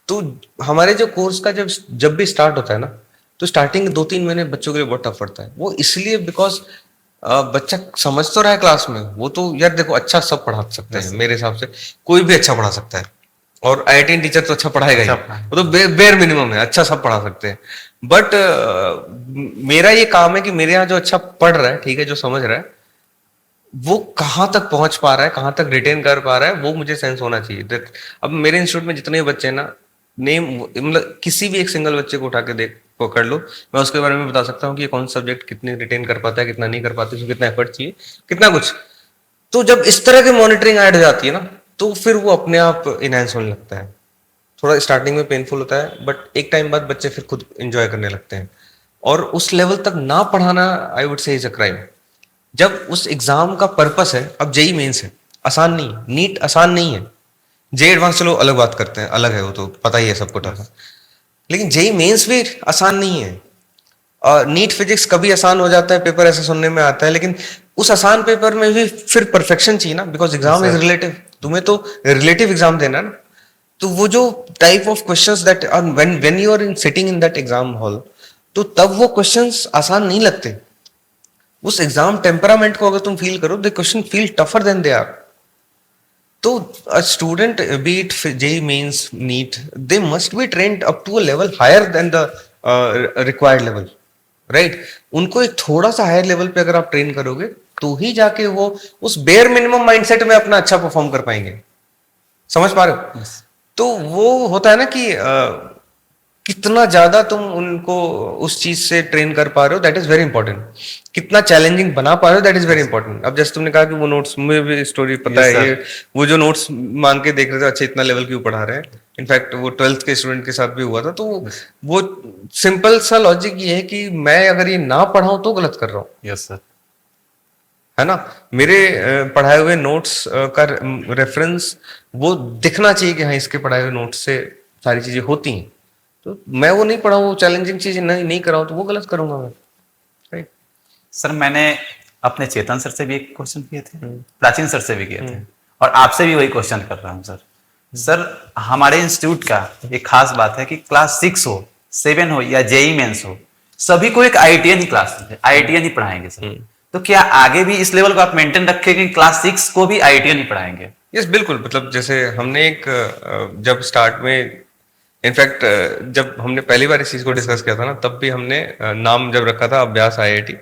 Speaker 2: तो हमारे जो कोर्स का जब भी स्टार्ट होता है ना, तो स्टार्टिंग 2-3 महीने बच्चों के लिए बहुत टफ पड़ता है। वो इसलिए बिकॉज बच्चा समझ तो रहा है क्लास में, वो तो यार देखो अच्छा सब पढ़ा सकते हैं, मेरे हिसाब से कोई भी अच्छा पढ़ा सकता है, और आईआईटी टीचर तो अच्छा पढ़ाएगा ही,
Speaker 1: अच्छा
Speaker 2: वो तो बेर मिनिमम है, अच्छा सब पढ़ा सकते हैं। बट मेरा ये काम है कि मेरे यहाँ जो अच्छा पढ़ रहा है, ठीक है, जो समझ रहा है, वो कहाँ तक पहुंच पा रहा है, कहाँ तक रिटेन कर पा रहा है, वो मुझे सेंस होना चाहिए। अब मेरे इंस्टीट्यूट में जितने बच्चे हैं ना, नेम मतलब किसी भी एक सिंगल बच्चे को उठा के देख पकड़ लो, मैं उसके बारे में बता सकता हूँ कि ये कौन सा सब्जेक्ट कितने रिटेन कर पाता है, कितना नहीं कर पाता है, उसको कितना एफर्ट चाहिए, कितना कुछ। तो जब इस तरह की मॉनिटरिंग ऐड हो जाती है ना, तो फिर वो अपने आप इनहेंस होने लगता है। थोड़ा स्टार्टिंग में पेनफुल होता है, बट एक टाइम बाद बच्चे फिर खुद एंजॉय करने लगते हैं। और उस लेवल तक ना पढ़ाना, आई वुड से, इज अ क्राइम। जब उस एग्जाम का पर्पस है, अब जेई मेंस है, आसान नहीं है, नीट आसान नहीं है, जे एडवांस चलो अलग बात करते हैं, अलग है, वो तो पता ही है सबको टफ है, लेकिन जेई मेंस भी आसान नहीं है। और नीट फिजिक्स कभी आसान हो जाता है, पेपर ऐसा सुनने में आता है, लेकिन उस आसान पेपर में भी फिर परफेक्शन चाहिए ना, बिकॉज एग्जाम इज रिलेटिव, तुम्हें तो रिलेटिव एग्जाम देना है ना। तो वो जो type of questions that when when you are in sitting in that exam hall, तो तब वो क्वेश्चंस आसान नहीं लगते। उस एग्जाम टेम्परामेंट को अगर तुम फील करो, the question feel tougher then they are. तो a student, be it JEE means NEET, they must be trained up to a level higher than the required level, right? उनको एक थोड़ा सा higher level पे अगर आप train करोगे, तो ही जाके वो उस बेयर मिनिमम माइंडसेट में अपना अच्छा परफॉर्म कर पाएंगे। समझ पा रहे हो? तो वो होता है ना कि कितना ज्यादा तुम उनको उस चीज से ट्रेन कर पा रहे हो, दैट इज वेरी इंपॉर्टेंट। कितना चैलेंजिंग बना पा रहे हो, दैट इज वेरी इंपॉर्टेंट। अब जैसे तुमने कहा कि वो नोट्स, मुझे भी स्टोरी पता
Speaker 1: Yes,
Speaker 2: है,
Speaker 1: sir.
Speaker 2: ये वो जो नोट्स मांग के देख रहे थे, अच्छा इतना लेवल क्यों पढ़ा रहे हैं। इनफैक्ट वो 12th के स्टूडेंट के साथ भी हुआ था। तो वो सिंपल सा लॉजिक ये है कि मैं अगर ये ना पढ़ाऊं तो गलत कर रहा हूँ,
Speaker 1: यस सर।
Speaker 2: है ना। मेरे पढ़ाए हुए नोट्स का रेफरेंस वो दिखना चाहिए कि हाँ, इसके पढ़ाए हुए नोट्स से सारी चीजें होती हैं। तो मैं वो नहीं पढ़ाऊँ, वो चैलेंजिंग चीजें नहीं कराऊँ, तो वो गलत करूंगा मैं, राइट।
Speaker 1: सर मैंने अपने चेतन सर से भी एक क्वेश्चन किए थे, प्राचीन सर से भी किए थे, और आपसे भी वही क्वेश्चन कर रहा हूँ सर। सर हमारे इंस्टीट्यूट का एक खास बात है कि क्लास 6 हो, 7 हो या जेई मेंस हो, सभी को एक आईआईटीएन ही क्लास, आईआईटीएन ही पढ़ाएंगे सर। तो क्या आगे भी इस लेवल को आप मेंटेन रखेंगे कि क्लास 6 को भी आईआईटीएन ही पढ़ाएंगे?
Speaker 2: यस, बिल्कुल। मतलब जैसे हमने एक जब स्टार्ट में, इनफैक्ट जब हमने पहली बार इस चीज को डिस्कस किया था ना, तब भी हमने नाम जब रखा था अभ्यास आईआईटी,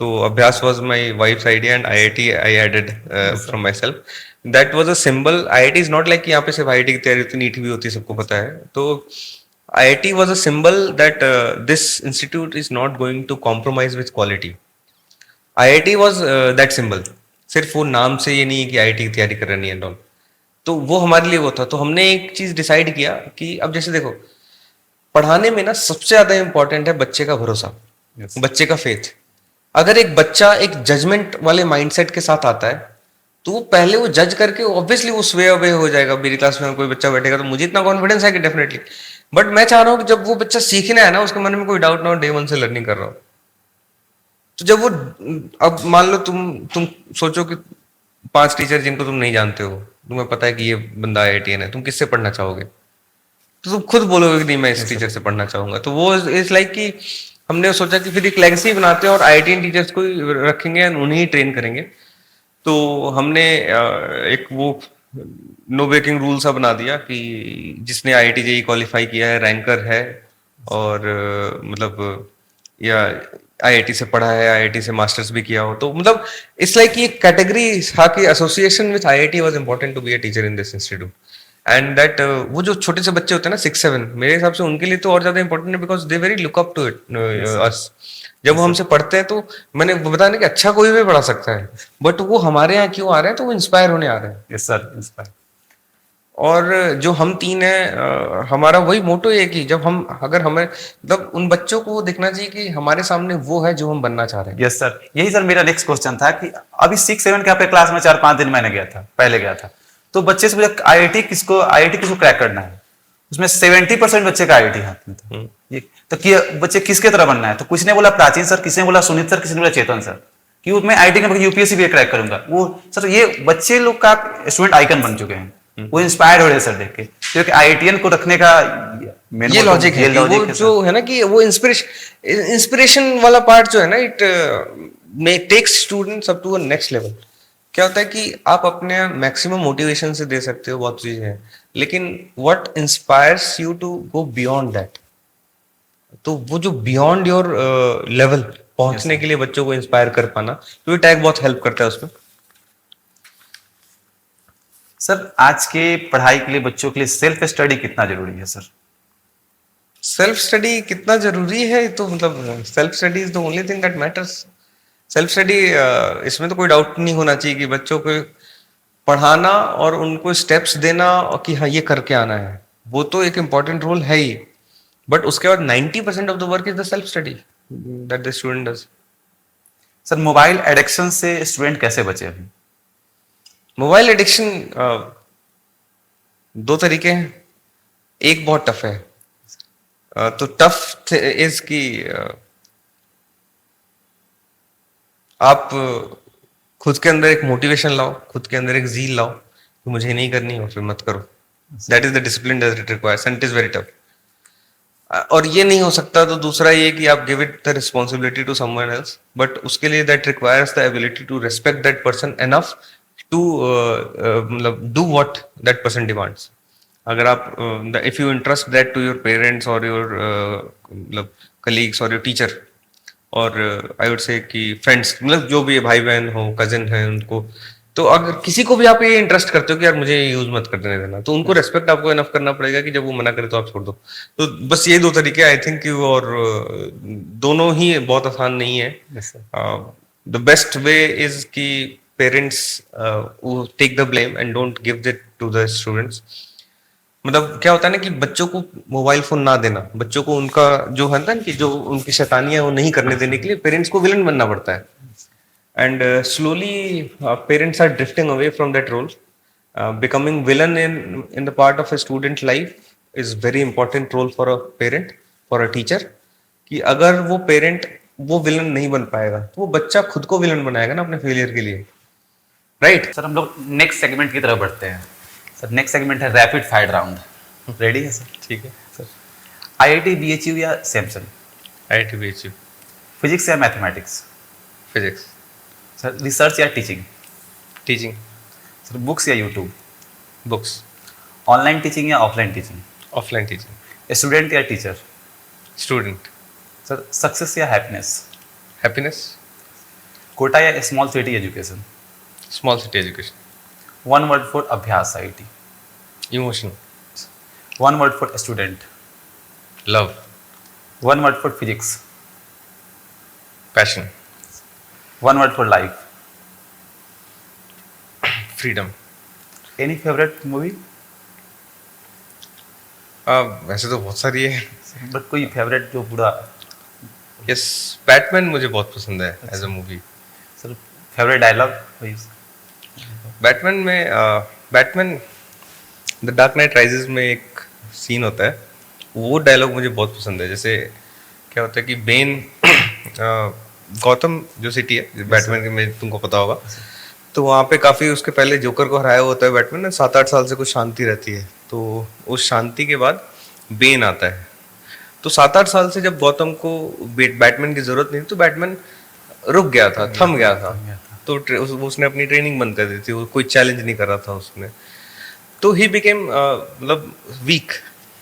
Speaker 2: तो Abhyas was my wife's idea and IIT I added from myself. That was a symbol. IIT is not like कि यहाँ पे सिर्फ आईआईटी की तैयारी होती, नीट भी होती है, सबको पता है। तो IIT was a symbol that this institute is not going to compromise with quality. IIT was that symbol. सिर्फ वो नाम से ये नहीं है कि आईआईटी की तैयारी कर रही है एंड ऑल। तो वो हमारे लिए वो था। तो हमने एक चीज डिसाइड किया कि अब जैसे देखो, पढ़ाने में ना सबसे ज्यादा इंपॉर्टेंट है बच्चे का भरोसा,
Speaker 1: Yes.
Speaker 2: बच्चे का फेथ। अगर एक बच्चा एक जजमेंट वाले माइंडसेट के साथ आता है, तो वो पहले वो जज करके ऑब्वियसली वो स्वे अवे हो जाएगा। मेरी क्लास में कोई बच्चा बैठेगा तो मुझे इतना कॉन्फिडेंस है कि डेफिनेटली, बट मैं चाह रहा हूँ कि जब वो बच्चा सीखने आया ना, उसके मन में कोई डाउट ना हो, डे 1 से लर्निंग कर रहा हो। तो जब वो, अब मान लो तुम सोचो कि 5 टीचर जिनको तुम नहीं जानते हो, तुम्हें पता है कि ये बंदा आईआईटीएन है, तुम किससे पढ़ना चाहोगे? तो तुम खुद बोलोगे कि नहीं, मैं इस टीचर से पढ़ना चाहूंगा। तो वो इस लाइक कि हमने सोचा कि फिर एक लेगेसी बनाते हैं और आईआईटीएन टीचर्स को ही रखेंगे, उन्हें ही ट्रेन करेंगे। तो हमने एक वो नो ब्रेकिंग रूल सा बना दिया कि जिसने आईआईटी जेईई क्वालिफाई किया है, रैंकर है, और मतलब या आईआईटी से पढ़ा है, आईआईटी से मास्टर्स भी किया हो, तो मतलब इट्स लाइक ये कैटेगरी था कि association with IIT was important to be a teacher in this institute. And that वो जो छोटे से बच्चे होते हैं ना, 6-7, मेरे हिसाब से उनके लिए तो और ज्यादा इंपॉर्टेंट है, because they very look up to it us. जब वो हमसे पढ़ते हैं, तो मैंने बताया ना कि अच्छा कोई भी पढ़ा सकता है, बट वो हमारे यहाँ क्यों आ रहे हैं, तो वो इंस्पायर होने आ रहे हैं।
Speaker 1: Yes sir, inspire.
Speaker 2: और जो हम 3 हैं, हमारा वही मोटो है कि जब हम, अगर हमें मतलब उन बच्चों को दिखना चाहिए कि हमारे सामने वो है जो हम बनना चाह रहे हैं।
Speaker 1: यस सर, यही सर मेरा नेक्स्ट क्वेश्चन था कि अभी 6-7 के आपके क्लास में 4-5 दिन मैंने गया था, पहले गया था, तो बच्चे से पूछा आईआईटी किसको क्रैक करना है, उसमें 70% बच्चे का आईआईटी हाथ में था। ये तो कि बच्चे किसके तरह बनना है, तो कुछ ने बोला प्राचीन सर, किसी ने बोला सुनीत सर, किसी ने बोला चेतन सर, कि मैं आईआईटी के यूपीएससी भी क्रैक करूंगा। वो सर, ये बच्चे लोग का स्टूडेंट आइकन बन चुके हैं, वो इंस्पायर हो रहे हैं सर देख के, क्योंकि आईआईटीएन को रखने का
Speaker 2: ये लॉजिक है, वो जो है ना कि वो इंस्पिरेशन वाला पार्ट जो है ना, it takes students up to a next level. क्या होता है कि आप अपने मैक्सिमम मोटिवेशन से दे सकते हो, बहुत चीजें हैं, लेकिन what inspires you to go beyond that, तो वो जो बियॉन्ड योर लेवल पहुंचने के लिए बच्चों को इंस्पायर कर पाना, तो ये टैग बहुत हेल्प करता है उसमें।
Speaker 1: सर आज के पढ़ाई के लिए बच्चों के लिए सेल्फ स्टडी कितना जरूरी है सर?
Speaker 2: सेल्फ स्टडी कितना जरूरी है, तो मतलब self study is the only thing that matters. Self study, इसमें तो कोई डाउट नहीं होना चाहिए कि बच्चों को पढ़ाना और उनको स्टेप्स देना और कि हाँ ये करके आना है, वो तो एक इम्पॉर्टेंट रोल है ही, बट उसके बाद 90% of the work is the self study that the student does.
Speaker 1: Sir mobile addiction से स्टूडेंट कैसे बचे अभी?
Speaker 2: मोबाइल एडिक्शन दो तरीके हैं, एक बहुत टफ है। तो टफ इज कि आप खुद के अंदर एक मोटिवेशन लाओ, खुद के अंदर एक जील लाओ कि मुझे नहीं करनी और फिर मत करो। That is the discipline that it requires and it is very tough. और ये नहीं हो सकता तो दूसरा ये कि आप give it the responsibility to someone else, but उसके लिए that requires the ability to respect that person enough to मतलब do what that person demands. अगर आप if you interest that to your parents और योर मतलब colleagues और your teacher और I would से कि फ्रेंड्स, मतलब जो भी भाई बहन हो, कजिन है उनको, तो अगर किसी को भी आप ये इंटरेस्ट करते हो कि यार मुझे यूज मत करने देना, तो उनको रेस्पेक्ट आपको इनफ करना पड़ेगा कि जब वो मना करे तो आप छोड़ दो। तो बस ये दो तरीके आई थिंक, और दोनों ही बहुत आसान नहीं है। द बेस्ट वे इज कि parents take the blame and don't give it to the students. मतलब क्या होता है ना कि बच्चों को मोबाइल फोन ना देना, बच्चों को उनका जो है ना कि जो उनकी शैतानियां वो नहीं करने देने के लिए पेरेंट्स को विलन बनना पड़ता है। And slowly parents are drifting away from that role. Becoming villain in the part of a student life is very important role for a parent, for a teacher, कि अगर वो पेरेंट वो villain नहीं बन पाएगा तो वो बच्चा खुद को विलन बनाएगा ना अपने फेलियर के लिए, राइट?
Speaker 1: सर हम लोग नेक्स्ट सेगमेंट की तरफ बढ़ते हैं। सर नेक्स्ट सेगमेंट है रैपिड फायर राउंड। रेडी है सर?
Speaker 2: ठीक है सर।
Speaker 1: आईआईटी बीएचयू या सैमसंग?
Speaker 2: IIT BHU.
Speaker 1: फिजिक्स या मैथमेटिक्स?
Speaker 2: फिजिक्स।
Speaker 1: सर रिसर्च या टीचिंग?
Speaker 2: टीचिंग।
Speaker 1: सर बुक्स या यूट्यूब?
Speaker 2: बुक्स।
Speaker 1: ऑनलाइन टीचिंग या offline teaching?
Speaker 2: Offline teaching.
Speaker 1: Student या टीचर?
Speaker 2: स्टूडेंट।
Speaker 1: सर सक्सेस या हैप्पीनेस?
Speaker 2: हैप्पीनेस।
Speaker 1: कोटा या small city education?
Speaker 2: Small city education.
Speaker 1: One word for Abhyas IIT?
Speaker 2: Emotion.
Speaker 1: One word for student?
Speaker 2: Love.
Speaker 1: One word for physics?
Speaker 2: Passion.
Speaker 1: One word for life?
Speaker 2: Freedom.
Speaker 1: Any favourite movie?
Speaker 2: वैसे तो बहुत सारी है,
Speaker 1: but कोई favourite जो पूरा?
Speaker 2: Yes, Batman मुझे बहुत पसंद है as a movie.
Speaker 1: Sir favourite dialogue?
Speaker 2: Batman में Batman the dark knight rises में एक सीन होता है, वो डायलॉग मुझे बहुत पसंद है। जैसे क्या होता है कि बेन गौतम जो सिटी है बैटमैन के में तुमको पता होगा, तो वहाँ पे काफ़ी उसके पहले जोकर को हराया होता है बैटमैन ने, 7-8 साल से कुछ शांति रहती है। तो उस शांति के बाद बेन आता है, तो 7-8 साल से जब गौतम को बैटमैन की जरूरत नहीं थी तो बैटमैन रुक गया था, थम गया था। तो उसने अपनी ट्रेनिंग बंद कर दी थी, वो कोई चैलेंज नहीं कर रहा था उसने, तो ही बिकेम मतलब वीक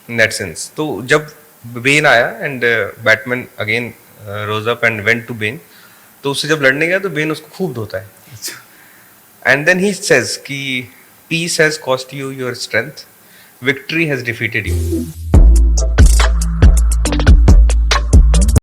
Speaker 2: इन दैट सेंस। तो जब बेन आया and Batman again rose up and went to Bane, तो उससे जब लड़ने गया तो बेन उसको खूब धोता है। एंड देन ही सेज कि peace has cost you your strength, victory has defeated you.